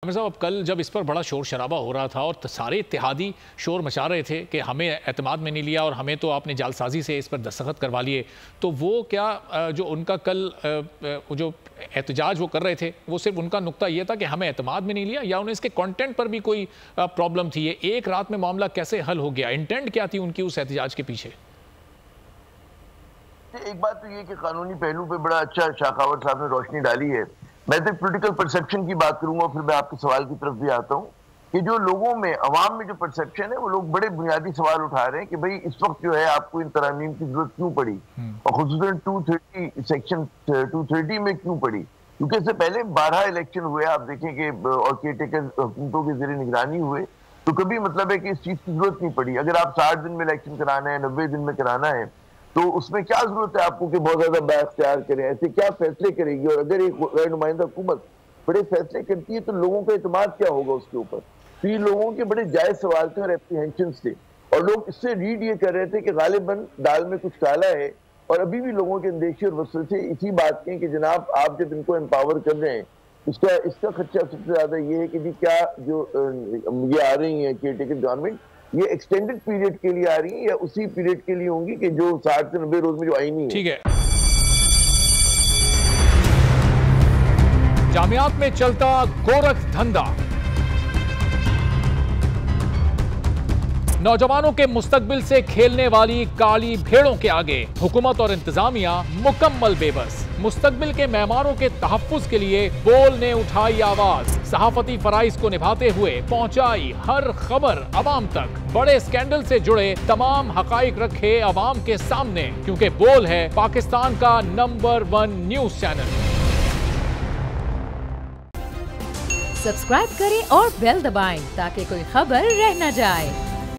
आमिर साहब, अब कल जब इस पर बड़ा शोर शराबा हो रहा था और सारे इत्तेहादी शोर मचा रहे थे कि हमें एतमाद में नहीं लिया और हमें तो आपने जालसाजी से इस पर दस्तखत करवा लिए, तो वो क्या जो उनका कल जो एहतजाज वो कर रहे थे वो सिर्फ उनका नुक्ता ये था कि हमें एतमाद में नहीं लिया, या उन्हें इसके कंटेंट पर भी कोई प्रॉब्लम थी? ये एक रात में मामला कैसे हल हो गया? इंटेंट क्या थी उनकी उस एहतजाज के पीछे? एक बात तो ये कि कानूनी पहलू पे बड़ा अच्छा शाखावत साहब ने रोशनी डाली है। मैं तो पॉलिटिकल परसेप्शन की बात करूंगा, फिर मैं आपके सवाल की तरफ भी आता हूँ कि जो लोगों में, अवाम में जो परसेप्शन है, वो लोग बड़े बुनियादी सवाल उठा रहे हैं कि भाई इस वक्त जो है आपको इन तरामीम की जरूरत क्यों पड़ी, और खुसूसन 230 सेक्शन 230 में क्यों पड़ी? क्योंकि इससे पहले 12 इलेक्शन हुए, आप देखें कि और केयरटेकर हुकूमतों के जरिए निगरानी हुए, तो कभी मतलब है कि इस चीज की जरूरत नहीं पड़ी। अगर आप 60 दिन में इलेक्शन कराना है, 90 दिन में कराना है, तो उसमें क्या जरूरत है आपको कि बहुत ज्यादा बाख्तियार करें? ऐसे क्या फैसले करेगी? और अगर एक गैर नुमाइंदा हुकूमत बड़े फैसले करती है तो लोगों का एतमाद क्या होगा उसके ऊपर? तो ये लोगों के बड़े जायज सवाल थे और एप्रीहेंशन थे, और लोग इससे रीड ये कर रहे थे कि गालिबन दाल में कुछ काला है। और अभी भी लोगों के अंदेशे और वसवसे इसी बात के कि जनाब आप जब इनको एम्पावर कर रहे हैं, इसका खर्चा सबसे ज्यादा ये है कि जी क्या जो ये आ रही है केयरटेकर गवर्नमेंट, ये एक्सटेंडेड पीरियड के लिए आ रही है या उसी पीरियड के लिए होंगी कि जो 60 से 90 रोज में जो आई नहीं है? ठीक है। जामियात में चलता गोरख धंधा, नौजवानों के मुस्तकबिल से खेलने वाली काली भेड़ों के आगे हुकूमत और इंतजामिया मुकम्मल बेबस। मुस्तकबिल के मेहमानों के तहफ्फुज के लिए बोल ने उठाई आवाज, सहाफती फराइज को निभाते हुए पहुंचाई हर खबर अवाम तक, बड़े स्कैंडल से जुड़े तमाम हकाइक रखे अवाम के सामने, क्योंकि बोल है पाकिस्तान का नंबर 1 न्यूज चैनल। सब्सक्राइब करें और बेल दबाएं ताकि कोई खबर रह न जाए।